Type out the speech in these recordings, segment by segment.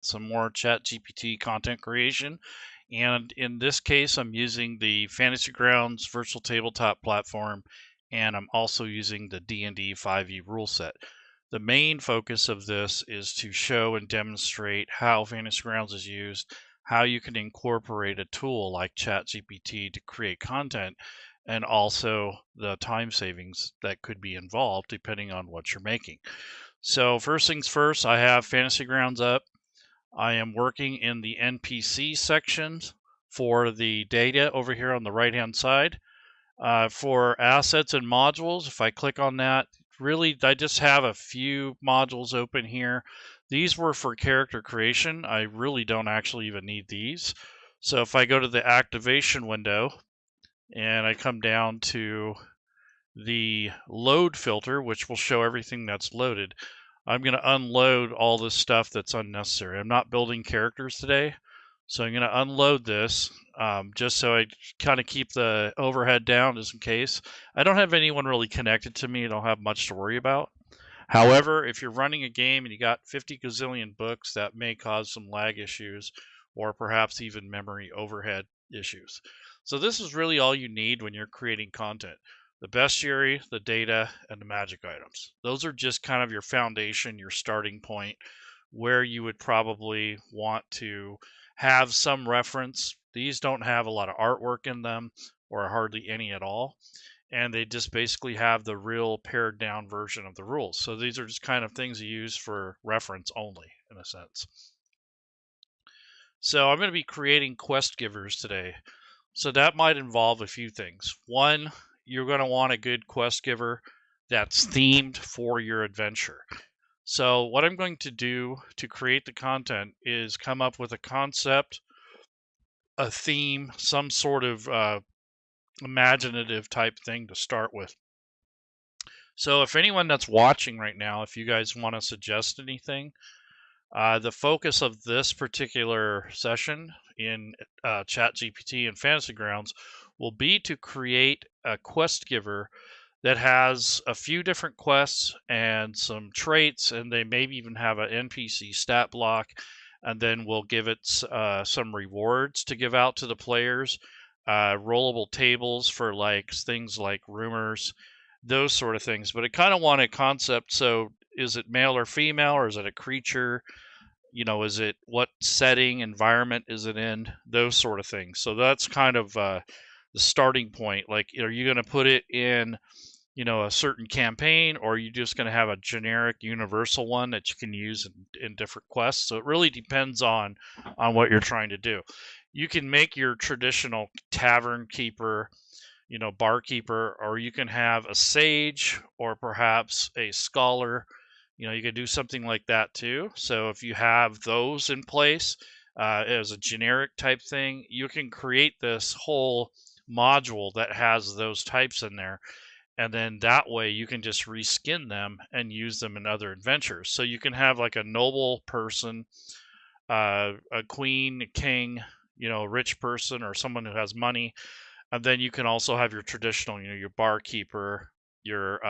some more Chat GPT content creation. And in this case, I'm using the Fantasy Grounds virtual tabletop platform, and I'm also using the DnD5e rule set. The main focus of this is to show and demonstrate how Fantasy Grounds is used, how you can incorporate a tool like Chat GPT to create content, and also the time savings that could be involved depending on what you're making. So first things first, I have Fantasy Grounds up. I am working in the NPC sections for the data over here on the right hand side. For assets and modules, if I click on that, really I just have a few modules open here. These were for character creation. I really don't actually even need these. So if I go to the activation window and I come down to the load filter, which will show everything that's loaded, I'm going to unload all this stuff that's unnecessary. I'm not building characters today, so I'm going to unload this just so I kind of keep the overhead down just in case. I don't have anyone really connected to me. I don't have much to worry about. However, if you're running a game and you got 50 gazillion books, that may cause some lag issues or perhaps even memory overhead issues. So this is really all you need when you're creating content. The bestiary, the data, and the magic items. Those are just kind of your foundation, your starting point, where you would probably want to have some reference. These don't have a lot of artwork in them or hardly any at all, and they just basically have the real pared down version of the rules. So these are just kind of things you use for reference only, in a sense. So I'm going to be creating quest givers today. So that might involve a few things. One, you're going to want a good quest giver that's themed for your adventure. So what I'm going to do to create the content is come up with a concept, a theme, some sort of imaginative type thing to start with. So if anyone that's watching right now, if you guys want to suggest anything, the focus of this particular session in Chat GPT and Fantasy Grounds will be to create a quest giver that has a few different quests and some traits, and they maybe even have an NPC stat block, and then we'll give it some rewards to give out to the players, rollable tables for like things like rumors, those sort of things. But I kind of want a concept. So is it male or female, or is it a creature? Is it what setting, environment is it in? Those sort of things. So that's kind of the starting point. Like, are you going to put it in, a certain campaign, or are you just going to have a generic universal one that you can use in different quests? So it really depends on what you're trying to do. You can make your traditional tavern keeper, barkeeper, or you can have a sage or perhaps a scholar. You can do something like that too. So if you have those in place as a generic type thing, you can create this whole module that has those types in there. And then that way you can just reskin them and use them in other adventures. So you can have like a noble person, a queen, a king, a rich person, or someone who has money. And then you can also have your traditional, your barkeeper, your,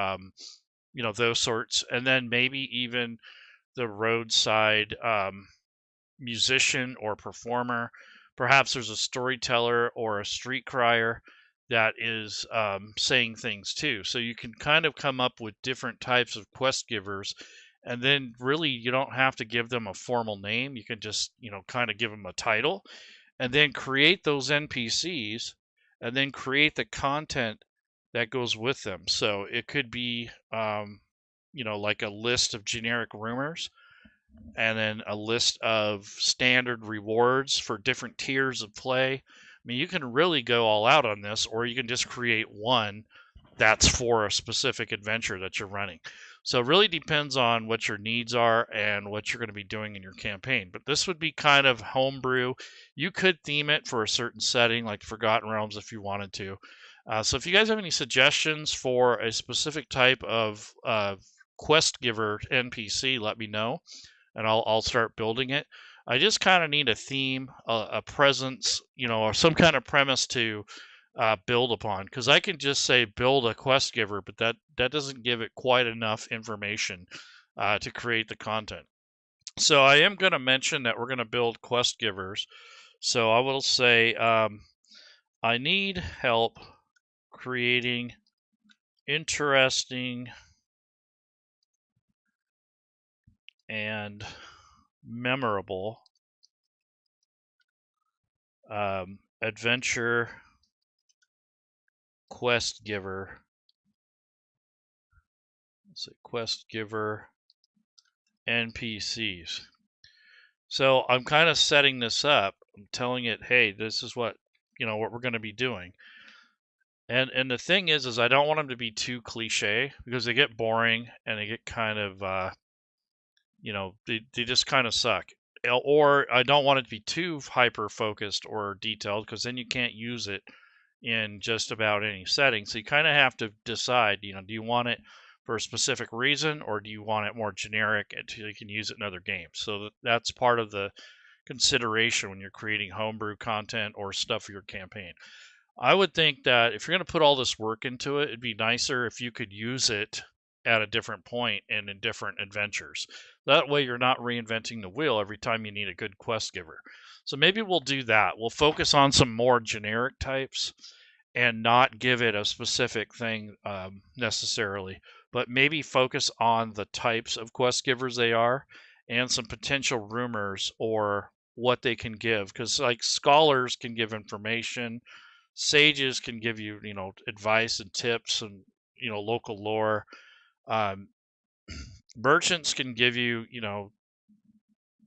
those sorts. And then maybe even the roadside musician or performer. Perhaps there's a storyteller or a street crier that is saying things too. So you can kind of come up with different types of quest givers. And then really you don't have to give them a formal name. You can just, kind of give them a title and then create those NPCs and then create the content that goes with them. So it could be, like a list of generic rumors and then a list of standard rewards for different tiers of play. I mean, you can really go all out on this, or you can just create one that's for a specific adventure that you're running. So it really depends on what your needs are and what you're going to be doing in your campaign. But this would be kind of homebrew. You could theme it for a certain setting, like Forgotten Realms, if you wanted to. So if you guys have any suggestions for a specific type of quest giver NPC, let me know, and I'll start building it. I just kind of need a theme, a presence, or some kind of premise to build upon, because I can just say build a quest giver, but that doesn't give it quite enough information to create the content. So I am going to mention that we're going to build quest givers. So I will say, I need help creating interesting and memorable adventure quest giver. Let's say quest giver NPCs. So I'm kind of setting this up. I'm telling it, hey, this is what what we're going to be doing. And the thing is I don't want them to be too cliche because they get boring and they get kind of they just kind of suck. Or I don't want it to be too hyper focused or detailed because then you can't use it in just about any setting. So you kind of have to decide, do you want it for a specific reason or do you want it more generic until you can use it in other games? So that's part of the consideration when you're creating homebrew content or stuff for your campaign. I would think that if you're going to put all this work into it, it'd be nicer if you could use it at a different point and in different adventures. That way you're not reinventing the wheel every time you need a good quest giver. So maybe we'll do that. We'll focus on some more generic types and not give it a specific thing necessarily, but maybe focus on the types of quest givers they are and some potential rumors or what they can give. Because like scholars can give information, sages can give you, advice and tips and, local lore. Merchants can give you,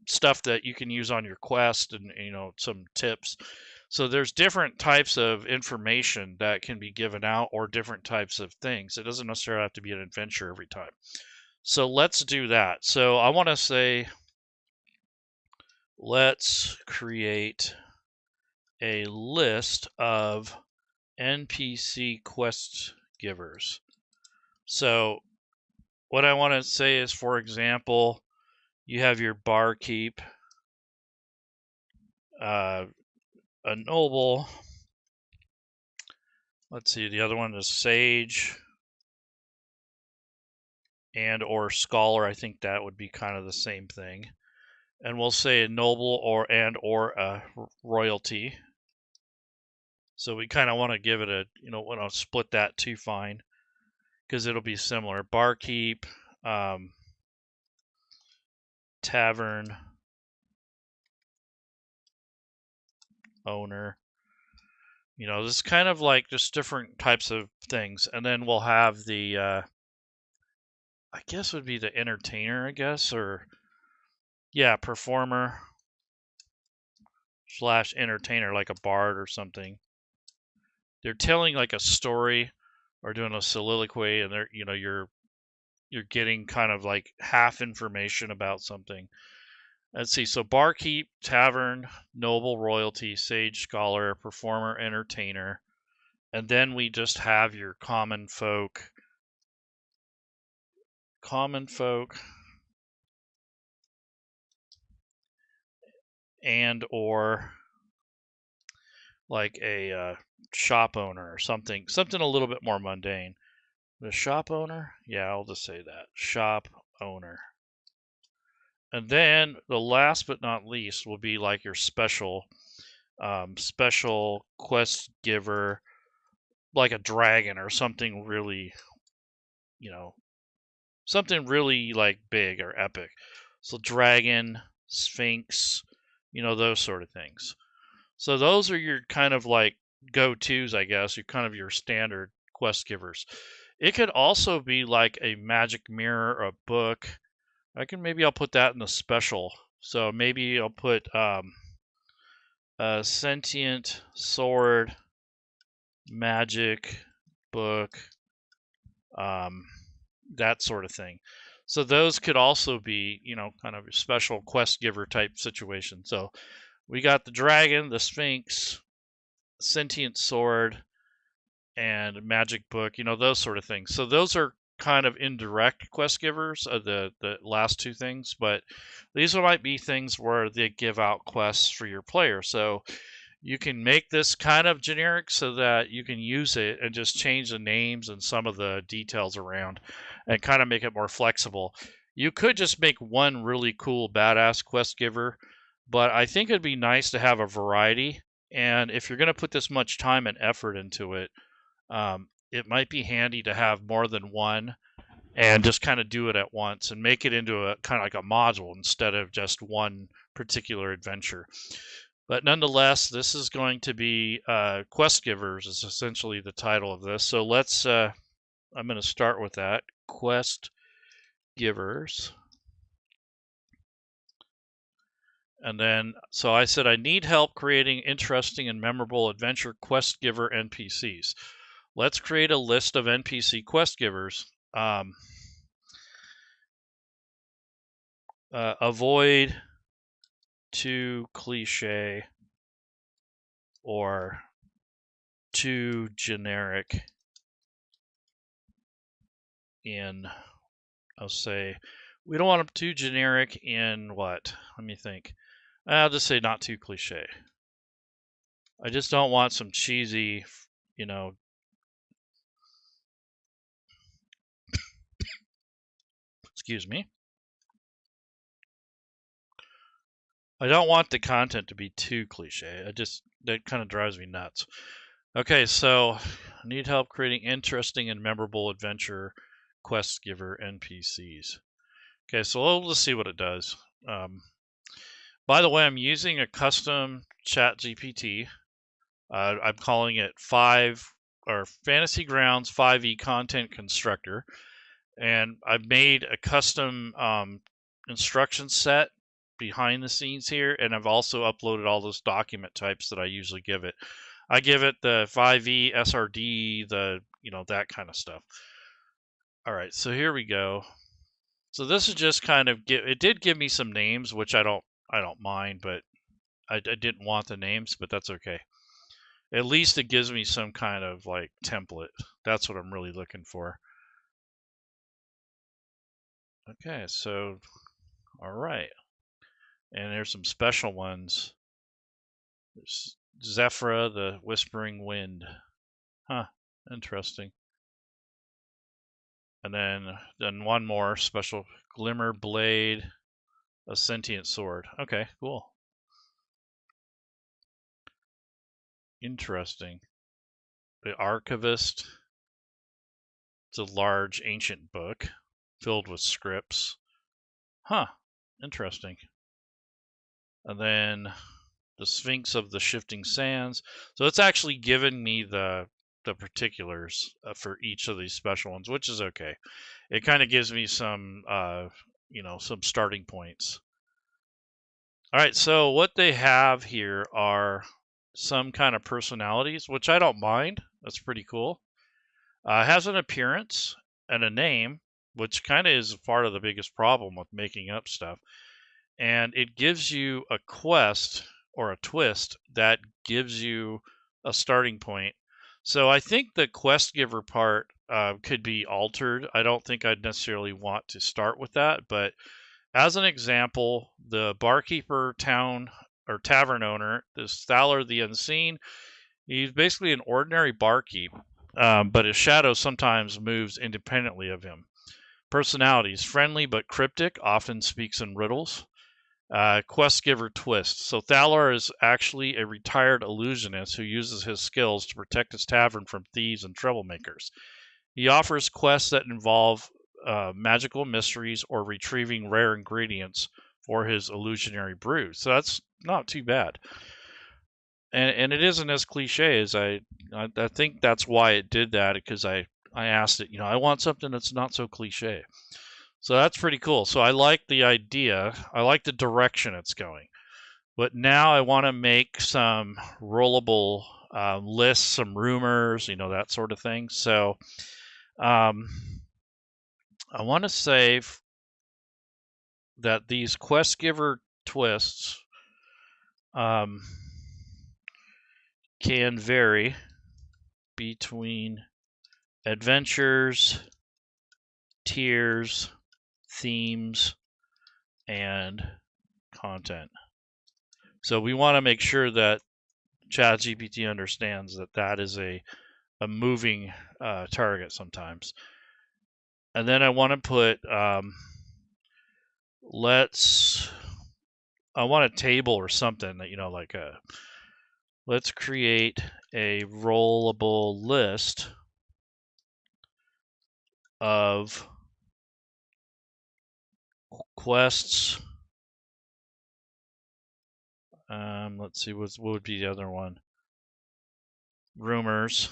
stuff that you can use on your quest and, some tips. So there's different types of information that can be given out or different types of things. It doesn't necessarily have to be an adventure every time. So let's do that. So I want to say, let's create a list of NPC quest givers. So what I want to say is, for example, you have your barkeep, a noble. Let's see, the other one is sage and or scholar. I think that would be kind of the same thing. And we'll say a noble or a royalty. So we kind of want to give it a, want to split that too fine because it'll be similar. Barkeep, tavern owner. This is kind of like just different types of things. And then we'll have the, I guess would be the entertainer, I guess, or yeah, performer / entertainer, like a bard or something. They're telling like a story or doing a soliloquy, and they're, you're getting kind of like half information about something. Let's see. So barkeep, tavern, noble, royalty, sage, scholar, performer, entertainer. And then we just have your common folk, and or like a shop owner or something a little bit more mundane. The shop owner, yeah, I'll just say that, shop owner. And then the last but not least will be like your special quest giver, like a dragon or something really, something really like big or epic. So dragon, sphinx, those sort of things. So those are your kind of like go-tos, I guess. You're kind of your standard quest givers. It could also be like a magic mirror or a book. Maybe I'll put that in the special. So maybe I'll put a sentient sword, magic book, that sort of thing. So those could also be, kind of a special quest giver type situation. So we got the dragon, the sphinx, sentient sword, and magic book, those sort of things. So those are kind of indirect quest givers, the last two things, but these might be things where they give out quests for your player. So you can make this kind of generic so that you can use it and just change the names and some of the details around and kind of make it more flexible. You could just make one really cool badass quest giver, but I think it'd be nice to have a variety. And if you're going to put this much time and effort into it, it might be handy to have more than one and just kind of do it at once and make it into a kind of like a module instead of just one particular adventure. But nonetheless, this is going to be quest givers is essentially the title of this. So let's, I'm going to start with that, quest givers. And then, so I said I need help creating interesting and memorable adventure quest giver NPCs. Let's create a list of NPC quest givers. Avoid too cliche or too generic in, I'll say, we don't want them too generic in what? Let me think. I'll just say not too cliche. I just don't want some cheesy, you know, excuse me. I don't want the content to be too cliche. That kind of drives me nuts. Okay, so I need help creating interesting and memorable adventure quest giver NPCs. Okay, so let's see what it does. By the way, I'm using a custom Chat GPT. I'm calling it Fantasy Grounds 5e Content Constructor, and I've made a custom instruction set behind the scenes here, and I've also uploaded all those document types that I usually give it. I give it the 5e SRD, that kind of stuff. All right, so here we go. So this is just kind of it did give me some names, which I don't mind, but I didn't want the names, but that's okay. At least it gives me some kind of like template. That's what I'm really looking for. Okay, so all right. And there's some special ones. There's Zephyra, the Whispering Wind. Huh, interesting. And then one more special, Glimmer Blade, a sentient sword. Okay, cool. Interesting. The Archivist. It's a large ancient book filled with scripts. Huh, interesting. And then the Sphinx of the Shifting Sands. So it's actually given me the particulars for each of these special ones, which is okay. It kind of gives me some, some starting points. All right, so what they have here are some kind of personalities, which I don't mind. That's pretty cool. It has an appearance and a name, which kind of is part of the biggest problem with making up stuff. And it gives you a quest or a twist that gives you a starting point. So I think the quest giver part could be altered. I don't think I'd necessarily want to start with that, but as an example, the barkeeper, town or tavern owner, this Thaler the Unseen, he's basically an ordinary barkeep, but his shadow sometimes moves independently of him. Personalities: friendly but cryptic, often speaks in riddles. Quest giver twist. So Thaler is actually a retired illusionist who uses his skills to protect his tavern from thieves and troublemakers. He offers quests that involve magical mysteries or retrieving rare ingredients for his illusionary brews. So that's not too bad. And it isn't as cliche as I think that's why it did that, because I asked it, I want something that's not so cliche. So that's pretty cool. So I like the idea. I like the direction it's going. But now I want to make some rollable lists, some rumors, that sort of thing. So I want to say that these quest giver twists can vary between adventures, tiers, themes, and content. So we want to make sure that Chat GPT understands that is a moving target sometimes. And then I want to put I want a table or something that, like let's create a rollable list of quests. Let's see, what would be the other one? Rumors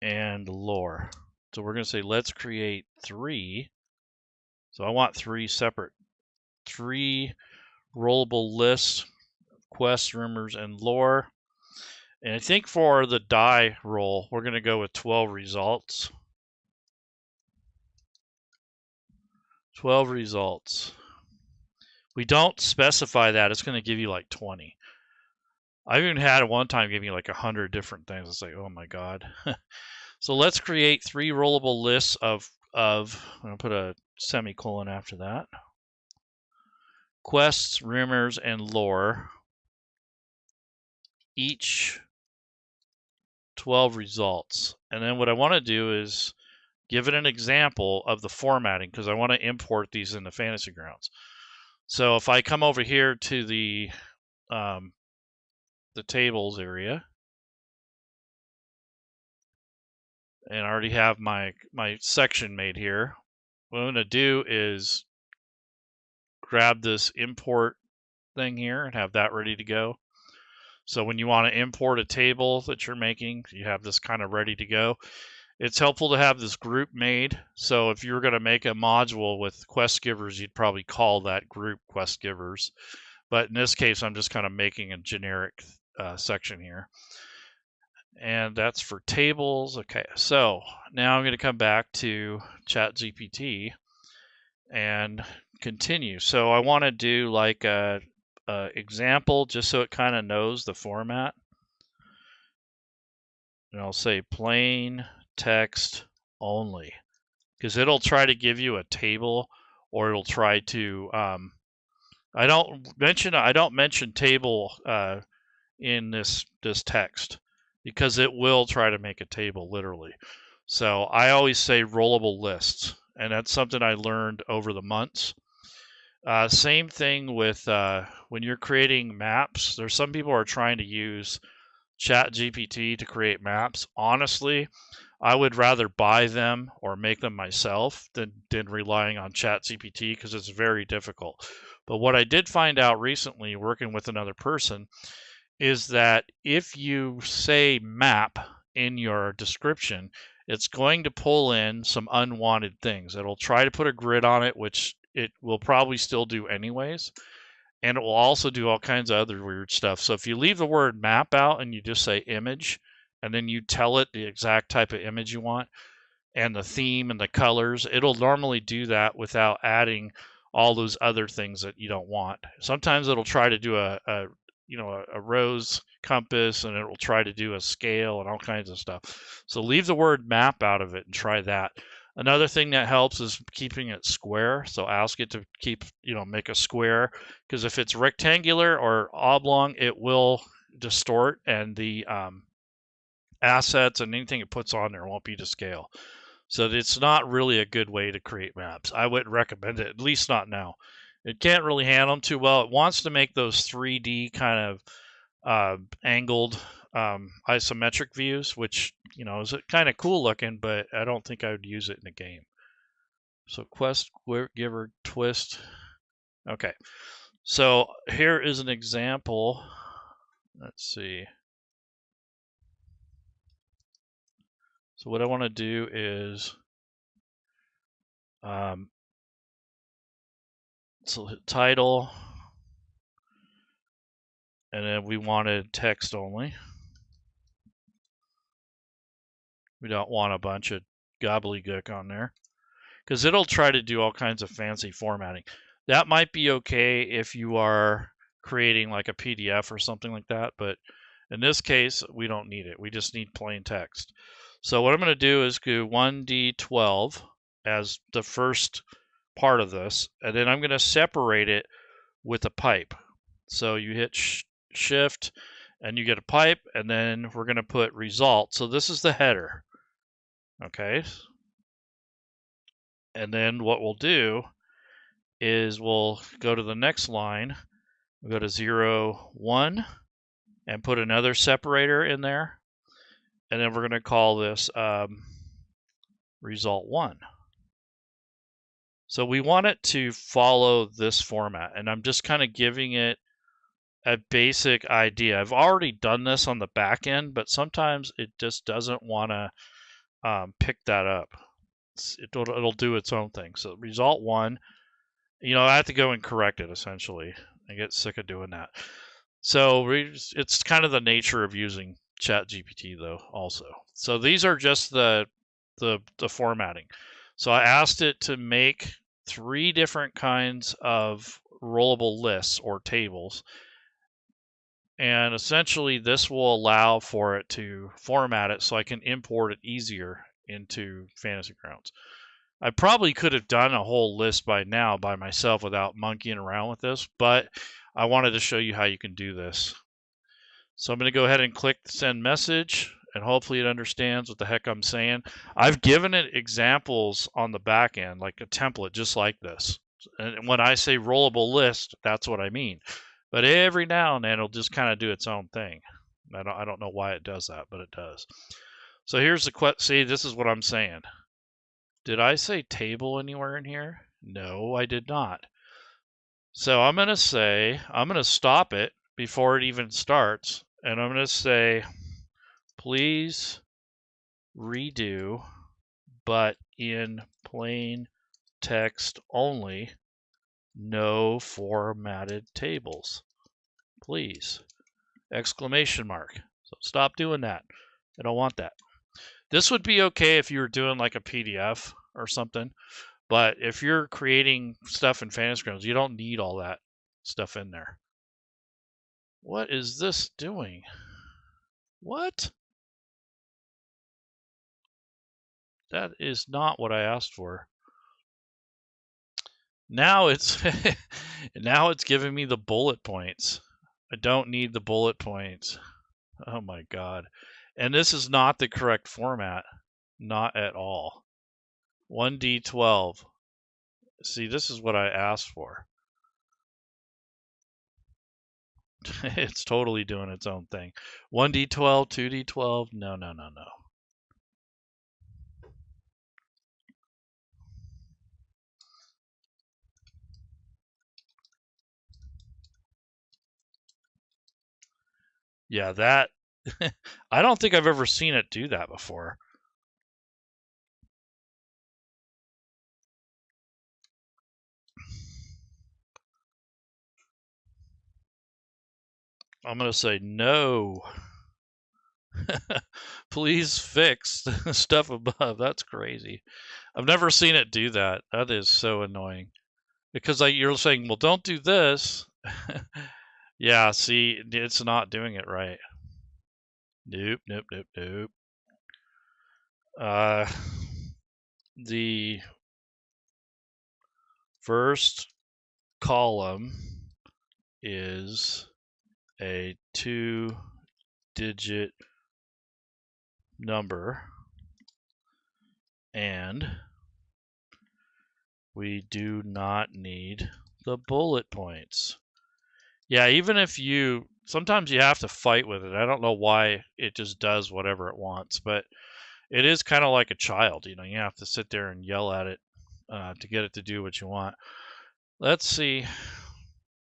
and lore. So we're going to say let's create 3. So I want 3 rollable lists, quests, rumors, and lore. And I think for the die roll, we're going to go with 12 results. 12 results. We don't specify that. It's going to give you like 20. I've even had it one time give me like 100 different things. It's like, oh my God. So let's create 3 rollable lists of I'm going to put a semicolon after that. Quests, rumors, and lore. Each 12 results. And then what I want to do is give it an example of the formatting, because I want to import these into Fantasy Grounds. So if I come over here to the tables area, and I already have my section made here, what I'm going to do is grab this import thing here and have that ready to go. So when you want to import a table that you're making, you have this kind of ready to go. It's helpful to have this group made. So if you're going to make a module with quest givers, you'd probably call that group quest givers. But in this case, I'm just kind of making a generic section here. And that's for tables. Okay, so now I'm going to come back to Chat GPT and continue. So I want to do like a example just so it kind of knows the format. And I'll say plain text only, because it'll try to give you a table, or it'll try to I don't mention table in this text, because it will try to make a table literally. So I always say rollable lists, and that's something I learned over the months. Same thing with when you're creating maps. There's some people who are trying to use Chat GPT to create maps. Honestly, I would rather buy them or make them myself than relying on Chat GPT, because it's very difficult. But what I did find out recently working with another person is that if you say map in your description, it's going to pull in some unwanted things. It'll try to put a grid on it, which it will probably still do anyways. And it will also do all kinds of other weird stuff. So if you leave the word map out and you just say image, and then you tell it the exact type of image you want and the theme and the colors, it'll normally do that without adding all those other things that you don't want. Sometimes it'll try to do a rose compass, and it will try to do a scale and all kinds of stuff. So leave the word map out of it and try that. Another thing that helps is keeping it square. So ask it to make a square, because if it's rectangular or oblong, it will distort, and the assets and anything it puts on there won't be to scale. So it's not really a good way to create maps. I wouldn't recommend it, at least not now. It can't really handle them too well. It wants to make those 3D kind of angled isometric views, which is kind of cool looking, but I don't think I would use it in a game. So quest giver twist. Okay, so here is an example. Let's see. So what I want to do is so hit title, and then we wanted text only. We don't want a bunch of gobbledygook on there, because it'll try to do all kinds of fancy formatting. That might be okay if you are creating like a PDF or something like that, but in this case, we don't need it. We just need plain text. So what I'm going to do is do 1D12 as the first part of this, and then I'm going to separate it with a pipe. So you hit shift and you get a pipe, and then we're going to put result. So this is the header. Okay. And then what we'll do is we'll go to the next line. We'll go to 0, 1, and put another separator in there. And then we're going to call this result 1. So we want it to follow this format, and I'm just kind of giving it a basic idea. I've already done this on the back end, but sometimes it just doesn't want to pick that up. It'll do its own thing. So result 1, I have to go and correct it essentially. I get sick of doing that. So it's kind of the nature of using Chat GPT though also. So these are just the formatting. So I asked it to make 3 different kinds of rollable lists or tables. And essentially this will allow for it to format it so I can import it easier into Fantasy Grounds. I probably could have done a whole list by now by myself without monkeying around with this, but I wanted to show you how you can do this. So I'm going to go ahead and click send message, and hopefully it understands what the heck I'm saying. I've given it examples on the back end, like a template just like this. And when I say rollable list, that's what I mean. But every now and then it'll just kind of do its own thing. I don't know why it does that, but it does. So here's the question. See, this is what I'm saying. Did I say table anywhere in here? No, I did not. So I'm going to stop it before it even starts. And I'm going to say, please redo, but in plain text only, no formatted tables, please, exclamation mark. So stop doing that. I don't want that. This would be okay if you were doing like a PDF or something, but if you're creating stuff in Fantasy Grounds, you don't need all that stuff in there. What is this doing? What? That is not what I asked for. Now it's now it's giving me the bullet points. I don't need the bullet points. Oh my god. And this is not the correct format. Not at all. 1d12. See, this is what I asked for. It's totally doing its own thing. 1d12, 2d12. No. Yeah, that I don't think I've ever seen it do that before. I'm going to say no. Please fix the stuff above. That's crazy. I've never seen it do that. That is so annoying. Because you're saying, well, don't do this. Yeah, see, it's not doing it right. Nope. The first column is a 2-digit number, and we do not need the bullet points. Yeah, even if sometimes you have to fight with it. I don't know why it just does whatever it wants, but it is kind of like a child. You have to sit there and yell at it to get it to do what you want. Let's see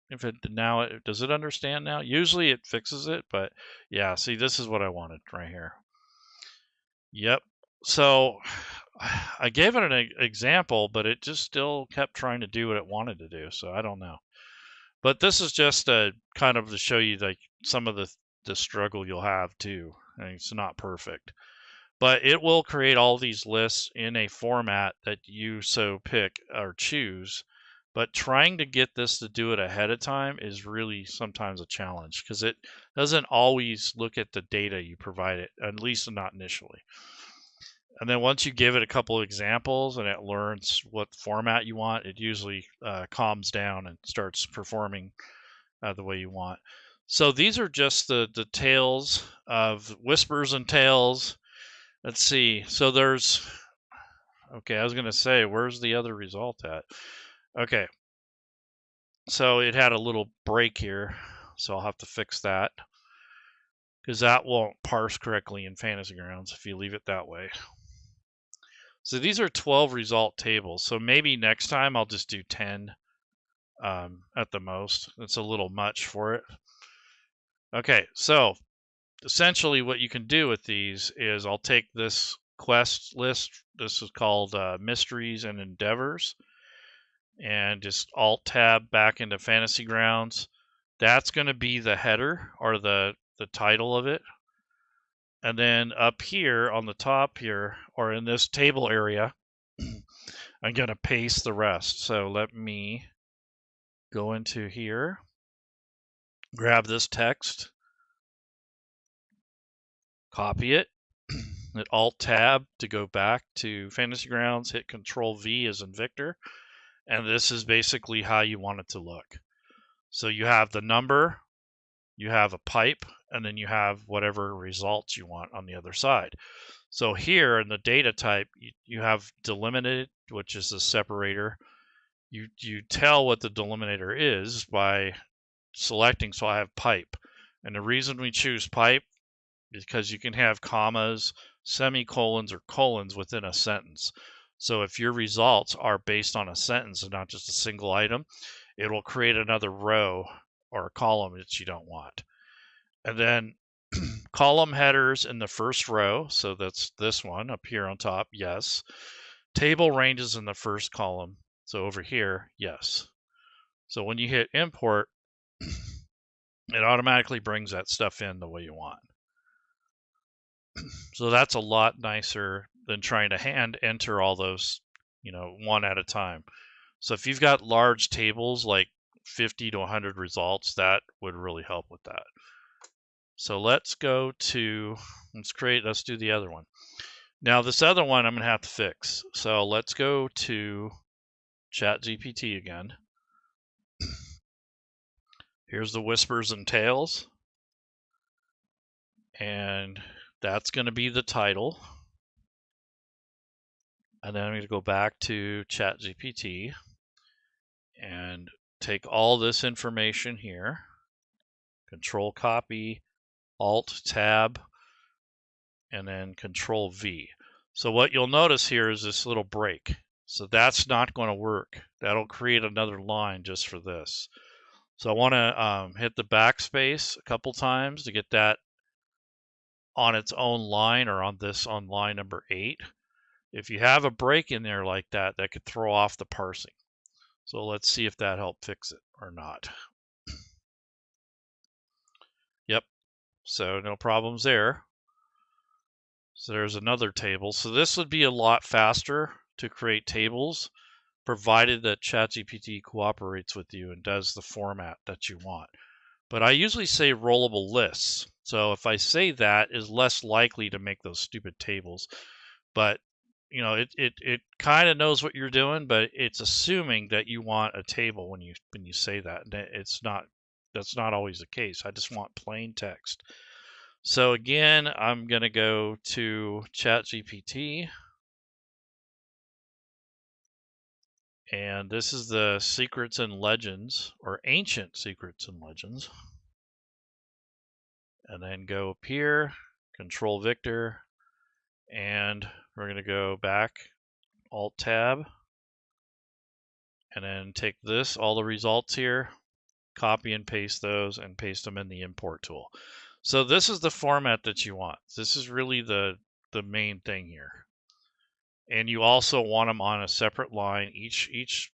if does it understand now? Usually it fixes it, but yeah, see, this is what I wanted right here. Yep. So I gave it an example, but it just still kept trying to do what it wanted to do. So I don't know. But this is just a kind of to show you like some of the struggle you'll have too. It's not perfect, but it will create all these lists in a format that you so pick or choose. But trying to get this to do it ahead of time is really sometimes a challenge because it doesn't always look at the data you provide it, at least not initially. And then once you give it a couple of examples and it learns what format you want, it usually calms down and starts performing the way you want. So these are just the tales of whispers and tales. Let's see. So there's Okay, I was going to say, where's the other result at? Okay, so it had a little break here, so I'll have to fix that, because that won't parse correctly in Fantasy Grounds if you leave it that way. So these are 12 result tables, so maybe next time I'll just do 10 at the most. It's a little much for it. Okay, so essentially what you can do with these is I'll take this quest list, this is called Mysteries and Endeavors, and just Alt-Tab back into Fantasy Grounds. That's going to be the header or the title of it. And then up here on the top here, or in this table area, I'm going to paste the rest. So let me go into here, grab this text, copy it, hit Alt-Tab to go back to Fantasy Grounds, hit Control-V as in Victor, and this is basically how you want it to look. So you have the number, you have a pipe, and then you have whatever results you want on the other side. So here in the data type, you have delimited, which is the separator. You tell what the delimiter is by selecting, so I have pipe. And the reason we choose pipe is because you can have commas, semicolons, or colons within a sentence. So if your results are based on a sentence and not just a single item, it will create another row or a column that you don't want. And then column headers in the first row, so that's this one up here on top, yes. Table ranges in the first column, so over here, yes. So when you hit import, it automatically brings that stuff in the way you want. So that's a lot nicer than trying to hand enter all those, one at a time. So if you've got large tables like 50 to 100 results, that would really help with that. So let's go to, let's do the other one. Now this other one I'm going to have to fix. So let's go to Chat GPT again. Here's the whispers and tales. And that's going to be the title. And then I'm going to go back to Chat GPT and take all this information here, Control Copy, Alt Tab, and then Control V. So what you'll notice here is this little break. So that's not going to work. That'll create another line just for this. So I want to hit the backspace a couple times to get that on its own line, or on line number 8. If you have a break in there like that, that could throw off the parsing. So let's see if that helped fix it or not. Yep, so no problems there. So there's another table. So this would be a lot faster to create tables, provided that ChatGPT cooperates with you and does the format that you want. But I usually say rollable lists. So if I say that, is less likely to make those stupid tables. But it kind of knows what you're doing, but it's assuming that you want a table when you say that. And that's not always the case. I just want plain text. So again, I'm going to go to ChatGPT. And this is the Secrets and Legends, or Ancient Secrets and Legends. And then go up here, Control Victor, and we're going to go back, Alt Tab, and then take all the results here, copy and paste those, and paste them in the import tool. So this is the format that you want. This is really the main thing here. And you also want them on a separate line, each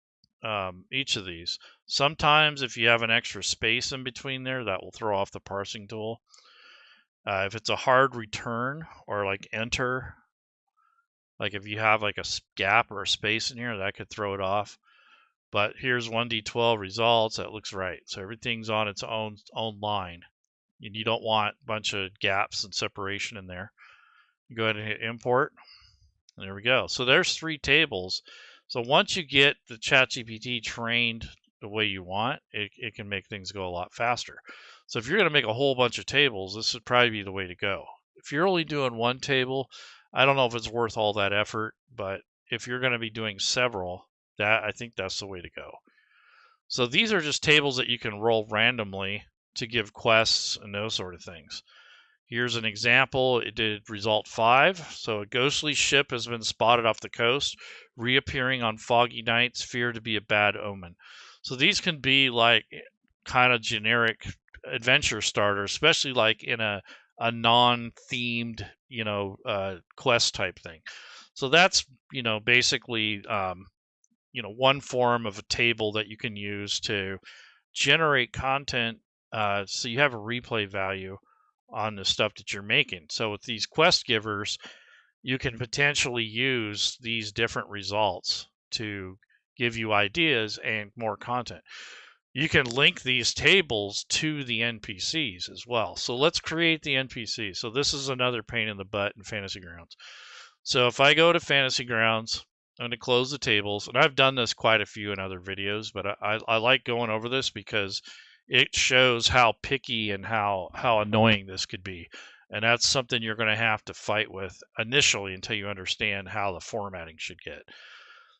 of these. Sometimes if you have an extra space in between there, that will throw off the parsing tool. If it's a hard return or like enter, like if you have like a gap or a space in here, that could throw it off. But here's 1d12 results. That looks right. So everything's on its own line. And you don't want a bunch of gaps and separation in there. You go ahead and hit import. And there we go. So there's 3 tables. So once you get the ChatGPT trained the way you want, it can make things go a lot faster. So if you're going to make a whole bunch of tables, this would probably be the way to go. If you're only doing one table, I don't know if it's worth all that effort, but if you're going to be doing several, I think that's the way to go. So these are just tables that you can roll randomly to give quests and those sort of things. Here's an example. It did result 5. So a ghostly ship has been spotted off the coast, reappearing on foggy nights, feared to be a bad omen. So these can be like kind of generic adventure starters, especially like in a non-themed, quest type thing. So that's, basically, one form of a table that you can use to generate content, so you have a replay value on the stuff that you're making. So with these quest givers, you can potentially use these different results to give you ideas and more content. You can link these tables to the NPCs as well. So let's create the NPC. So this is another pain in the butt in Fantasy Grounds. So if I go to Fantasy Grounds, I'm going to close the tables, and I've done this quite a few in other videos, but I like going over this because it shows how picky and how annoying this could be. And that's something you're going to have to fight with initially until you understand how the formatting should get.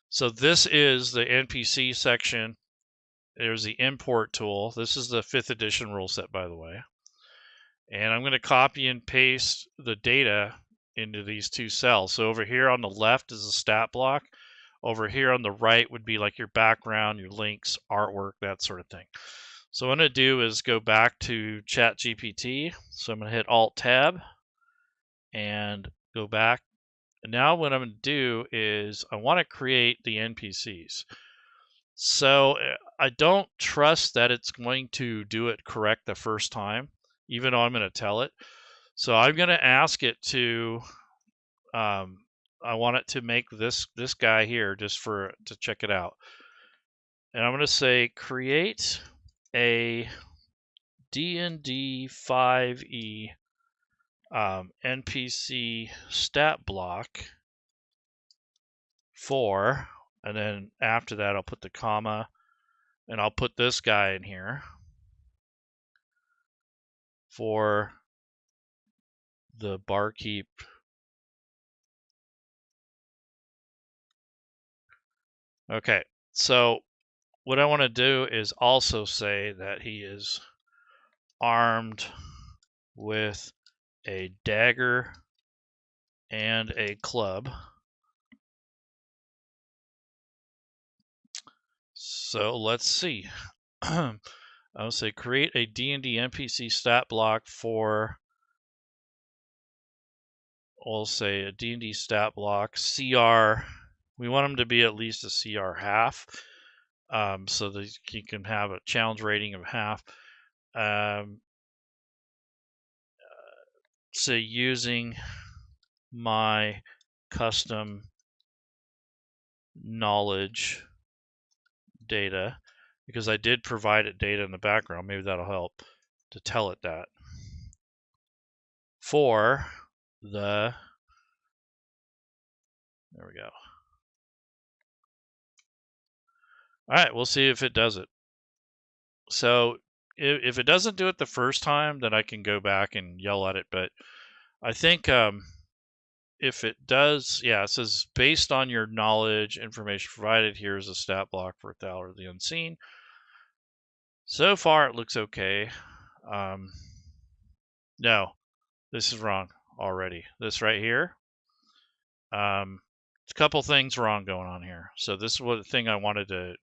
So this is the NPC section. There's the import tool. This is the 5th edition rule set, by the way. And I'm going to copy and paste the data into these two cells. So over here on the left is a stat block. Over here on the right would be like your background, your links, artwork, that sort of thing. So what I'm going to do is go back to Chat GPT. So I'm going to hit Alt-Tab and go back. And now what I'm going to do is I want to create the NPCs. So I don't trust that it's going to do it correct the first time, even though I'm going to tell it. So I'm going to ask it to, I want it to make this guy here just to check it out. And I'm going to say create a DnD5e NPC stat block for, and then after that I'll put the comma, and I'll put this guy in here for the barkeep. Okay, so what I want to do is also say that he is armed with a dagger and a club. So let's see. I'll say create a D&D NPC stat block for, we'll say a D&D stat block CR. We want them to be at least a CR half, so that you can have a challenge rating of half. So using my custom knowledge data, because I did provide it data in the background, maybe that'll help to tell it that. For the, there we go. All right, we'll see if it does it. So if it doesn't do it the first time, then I can go back and yell at it. But I think if it does, yeah, it says based on your knowledge, information provided, here's a stat block for Thaler the Unseen. So far, it looks okay. No, this is wrong already. This right here, a couple things wrong going on here. So this is what the thing I wanted to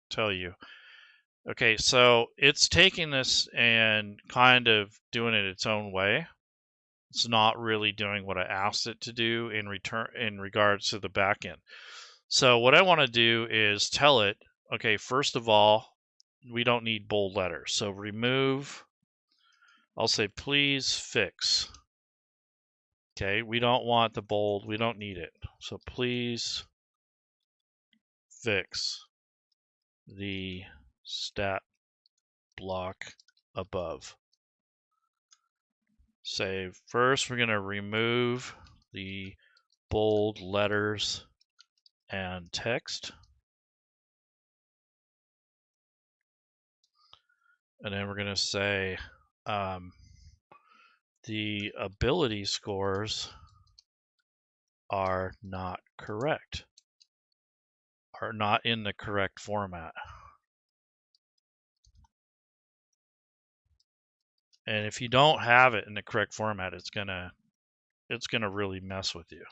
tell you. Okay, so it's taking this and kind of doing it its own way. It's not really doing what I asked it to do in regards to the back end. So what I want to do is tell it, okay, first of all, we don't need bold letters. So remove, I'll say please fix. Okay, we don't want the bold, we don't need it. So please fix the stat block above. Say first we're going to remove the bold letters and text. And then we're going to say the ability scores are not correct. are not in the correct format. And if you don't have it in the correct format, it's gonna really mess with you.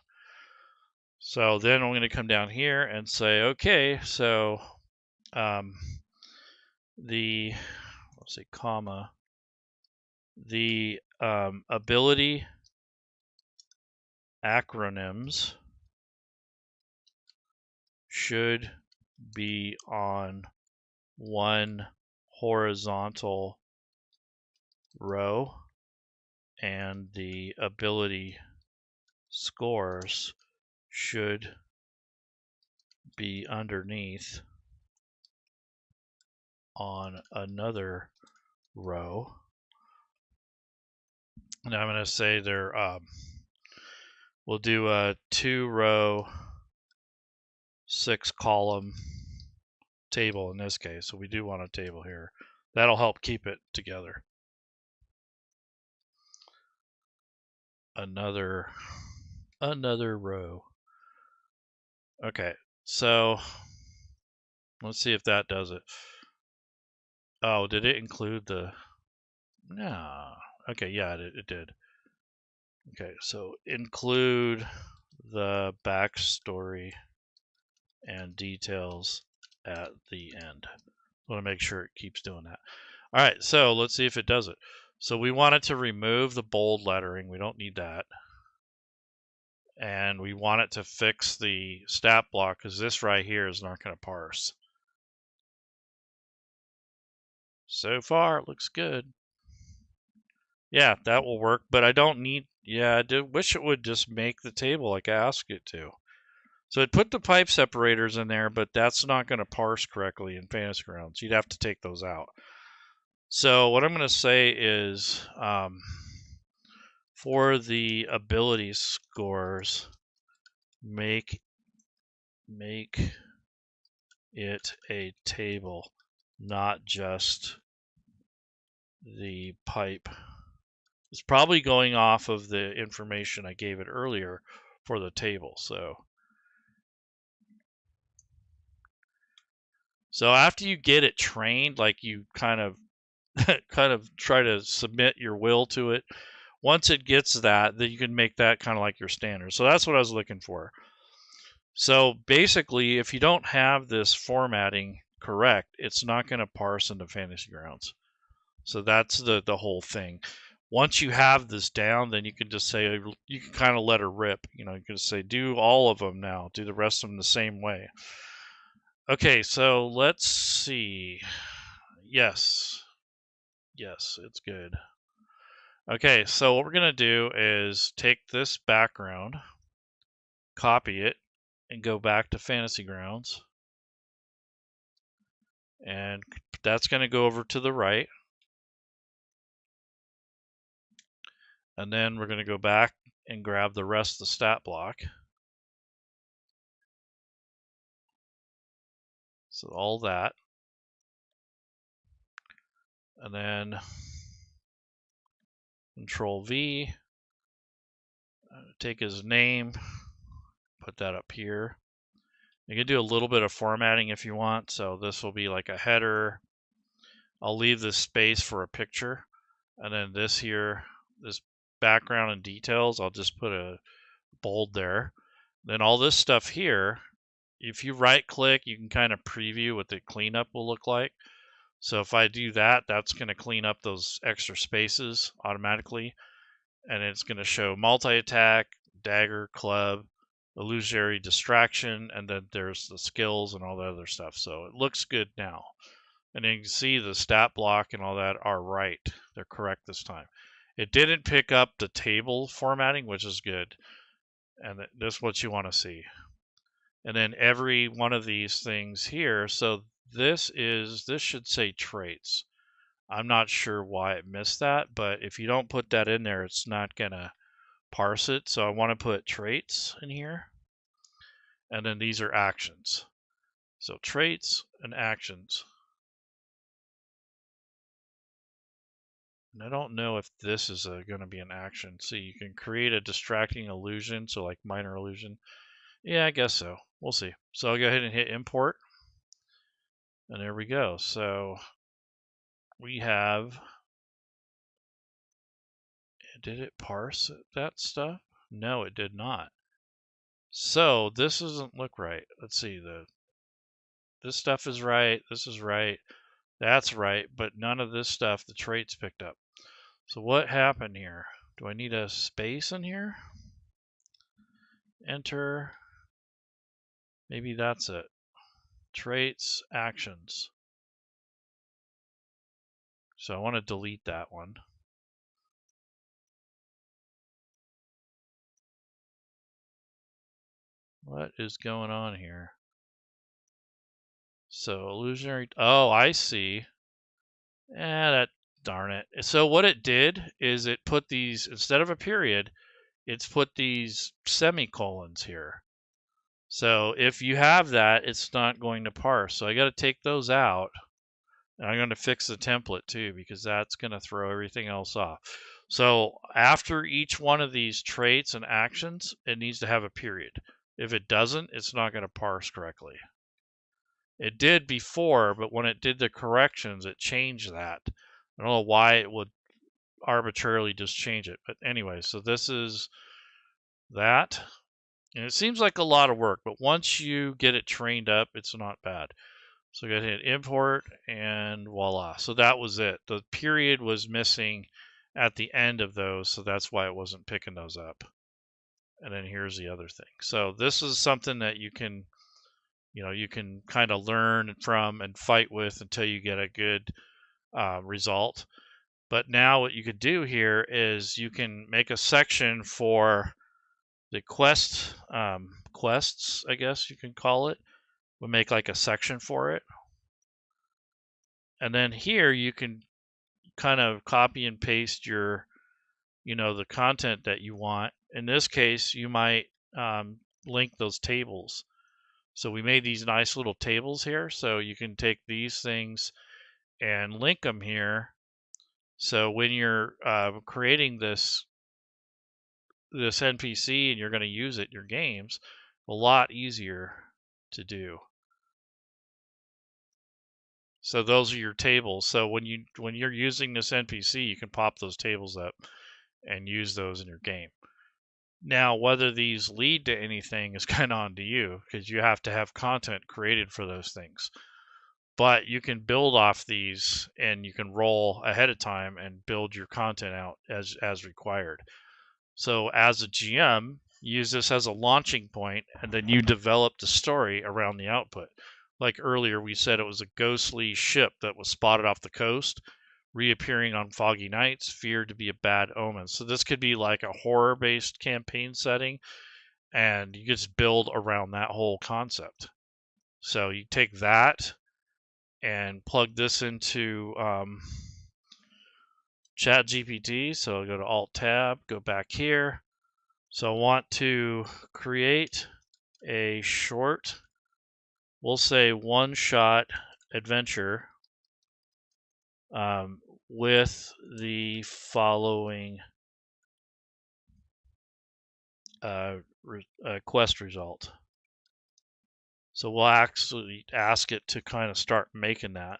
So then I'm gonna come down here and say, okay, so let's say comma, the ability acronyms should be on one horizontal row, and the ability scores should be underneath on another row. And I'm going to say we'll do a 2-row 6-column table in this case. So we do want a table here. That'll help keep it together. Another row. Okay, so let's see if that does it. Oh, did it include the... No. Okay, yeah, it did. Okay, so include the backstory and details at the end. I want to make sure it keeps doing that. All right, so let's see if it does it. So we wanted to remove the bold lettering. We don't need that. And we want it to fix the stat block because this right here is not going to parse. So far, it looks good. Yeah, that will work, but I don't need... Yeah, I wish it would just make the table like I asked it to. So it put the pipe separators in there, but that's not going to parse correctly in Fantasy Grounds. You'd have to take those out. So what I'm going to say is, for the ability scores, make it a table, not just the pipe. It's probably going off of the information I gave it earlier for the table. So after you get it trained, like you kind of try to submit your will to it. Once it gets that, then you can make that kind of like your standard. So that's what I was looking for. So basically, if you don't have this formatting correct, it's not going to parse into Fantasy Grounds. So that's the whole thing. Once you have this down, then you can just say, you can kind of let her rip. You can say, do all of them now. Do the rest of them the same way. Okay, so let's see. Yes, it's good. Okay, so what we're going to do is take this background, copy it, and go back to Fantasy Grounds. And that's going to go over to the right. And then we're going to go back and grab the rest of the stat block. So all that. And then Control V, take his name, put that up here. You can do a little bit of formatting if you want. So this will be like a header. I'll leave this space for a picture. And then this here, this background and details, I'll just put a bold there. Then all this stuff here, if you right click, you can kind of preview what the cleanup will look like. So if I do that, that's going to clean up those extra spaces automatically. And it's going to show multi-attack, dagger, club, illusory distraction, and then there's the skills and all the other stuff. So it looks good now. And you can see the stat block and all that are right. They're correct this time. It didn't pick up the table formatting, which is good. And this is what you want to see. And then every one of these things here. So this should say traits. I'm not sure why it missed that, but if you don't put that in there, it's not going to parse it. So I want to put traits in here. And then these are actions. So traits and actions. And I don't know if this is going to be an action. So you can create a distracting illusion. So like minor illusion. Yeah, I guess so. We'll see. So I'll go ahead and hit import. And there we go. So we have, did it parse that stuff? No, it did not. So this doesn't look right. Let's see, this stuff is right, this is right, that's right, but none of this stuff, the traits picked up. So what happened here? Do I need a space in here? Enter. Maybe that's it. Traits, actions. So I want to delete that one. What is going on here? So illusionary, oh, I see. That, darn it. So what it did is it put these, instead of a period, it's put these semicolons here. So if you have that, it's not going to parse. So I got to take those out. And I'm going to fix the template too, because that's going to throw everything else off. So after each one of these traits and actions, it needs to have a period. If it doesn't, it's not going to parse correctly. It did before, but when it did the corrections, it changed that. I don't know why it would arbitrarily just change it. But anyway, so this is that. And it seems like a lot of work, but once you get it trained up, it's not bad. So go ahead and import, and voila. So that was it. The period was missing at the end of those, so that's why it wasn't picking those up. And then here's the other thing. So this is something that you can, you can kind of learn from and fight with until you get a good result. But now what you could do here is you can make a section for the quests, I guess you can call it. We'll make like a section for it. And then here you can kind of copy and paste your, the content that you want. In this case, you might link those tables. So we made these nice little tables here. So you can take these things and link them here. So when you're creating this NPC and you're going to use it in your games, a lot easier to do. So those are your tables. So when you're using this NPC, you can pop those tables up and use those in your game. Now, whether these lead to anything is kind of on to you, because you have to have content created for those things. But you can build off these, and you can roll ahead of time and build your content out as required. So as a GM, use this as a launching point, and then you develop the story around the output. Like earlier, we said it was a ghostly ship that was spotted off the coast, reappearing on foggy nights, feared to be a bad omen. So this could be like a horror-based campaign setting, and you just build around that whole concept. So you take that and plug this into Chat GPT. So I'll go to Alt-Tab, go back here. So I want to create a short, we'll say one-shot adventure with the following quest result. So we'll actually ask it to kind of start making that.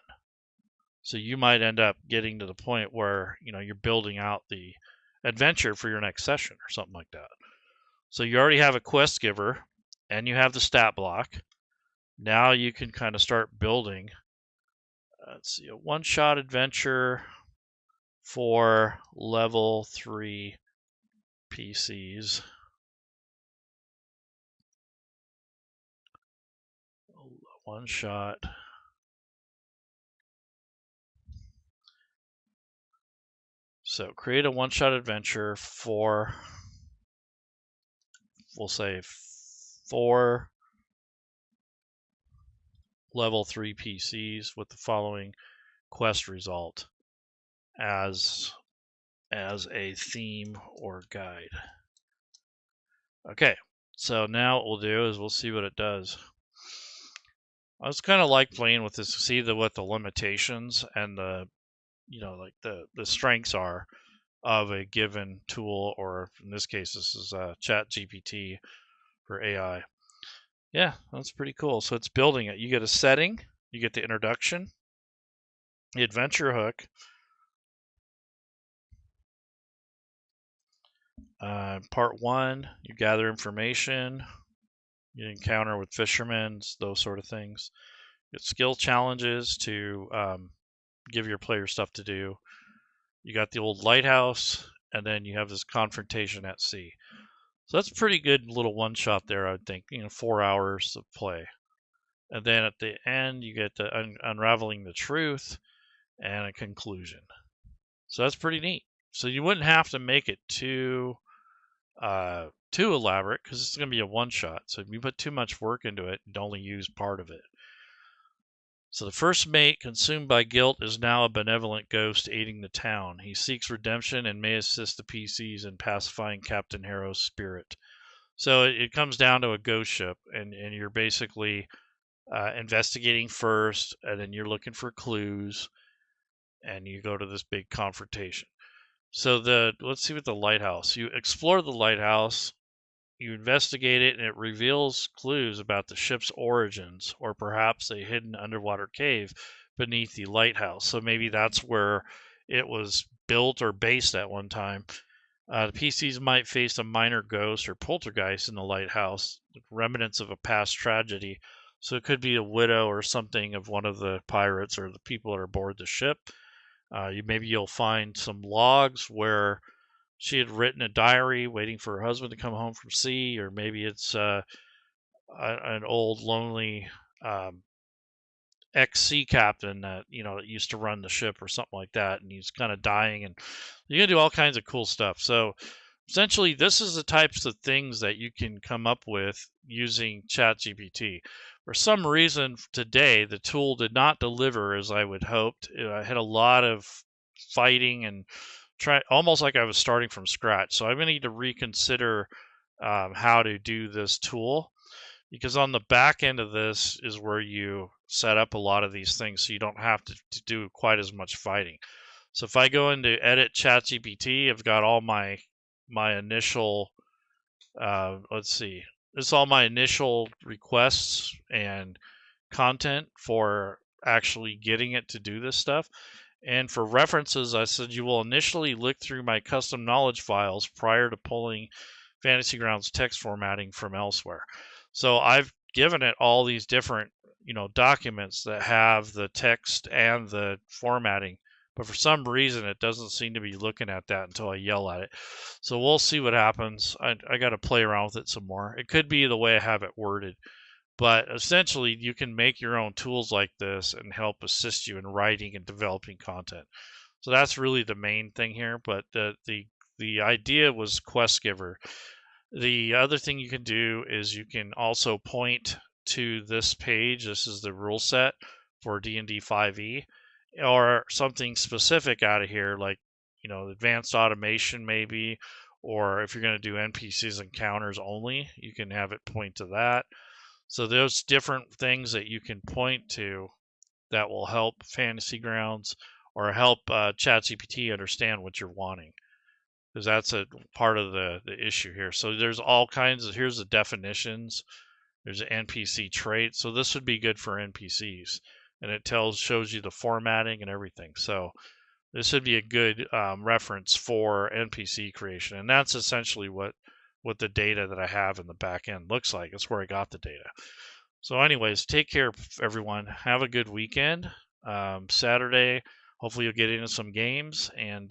So you might end up getting to the point where, you're building out the adventure for your next session or something like that. So you already have a quest giver and you have the stat block. Now you can kind of start building, let's see, a one-shot adventure for level 3 PCs. One shot. So create a one-shot adventure for, we'll say 4 level 3 PCs with the following quest result as a theme or guide. Okay, so now what we'll do is we'll see what it does. I was kind of like playing with this to see what the limitations and the, like the strengths are of a given tool, or in this case, this is Chat GPT for AI. Yeah, that's pretty cool. So it's building it. You get a setting, you get the introduction, the adventure hook, part 1, you gather information, you encounter with fishermen, those sort of things. You get skill challenges to give your player stuff to do. You got the old lighthouse, and then you have this confrontation at sea. So that's a pretty good little one shot there, I would think. 4 hours of play. And then at the end, you get the unraveling the truth and a conclusion. So that's pretty neat. So you wouldn't have to make it too elaborate, because it's going to be a one shot. So if you put too much work into it, and only use part of it. So the first mate, consumed by guilt, is now a benevolent ghost aiding the town. He seeks redemption and may assist the PCs in pacifying Captain Harrow's spirit. So it comes down to a ghost ship, and you're basically investigating first, and then you're looking for clues, and you go to this big confrontation. So let's see what the lighthouse. You explore the lighthouse, you investigate it, and it reveals clues about the ship's origins, or perhaps a hidden underwater cave beneath the lighthouse. So maybe that's where it was built or based at one time. The PCs might face a minor ghost or poltergeist in the lighthouse, remnants of a past tragedy. So it could be a widow or something of one of the pirates or the people that are aboard the ship. Maybe you'll find some logs where she had written a diary waiting for her husband to come home from sea, or maybe it's an old lonely ex-sea captain that that used to run the ship or something like that, and he's kind of dying, and you're gonna do all kinds of cool stuff. So essentially, this is the types of things that you can come up with using Chat GPT. For some reason today, the tool did not deliver as I would hoped. I had a lot of fighting and almost like I was starting from scratch. So I'm going to need to reconsider how to do this tool, because on the back end of this is where you set up a lot of these things, so you don't have to do quite as much fighting. So if I go into edit ChatGPT, I've got all my initial let's see, this is all my initial requests and content for actually getting it to do this stuff. And for references, I said you will initially look through my custom knowledge files prior to pulling Fantasy Grounds text formatting from elsewhere. So I've given it all these different documents that have the text and the formatting, but for some reason it doesn't seem to be looking at that until I yell at it. So we'll see what happens. I got to play around with it some more. It could be the way I have it worded, but essentially you can make your own tools like this and help assist you in writing and developing content. So that's really the main thing here. But the idea was Quest Giver. The other thing you can do is you can also point to this page. This is the rule set for DnD5e, or something specific out of here, like advanced automation maybe, or if you're going to do NPCs encounters only, you can have it point to that. So there's different things that you can point to that will help Fantasy Grounds or help ChatGPT understand what you're wanting, because that's a part of the issue here. So there's all kinds of, here's the definitions. There's an NPC trait. So this would be good for NPCs, and it shows you the formatting and everything. So this would be a good reference for NPC creation, and that's essentially what the data that I have in the back end looks like. That's where I got the data. So anyways, take care, everyone. Have a good weekend. Saturday, hopefully you'll get into some games, and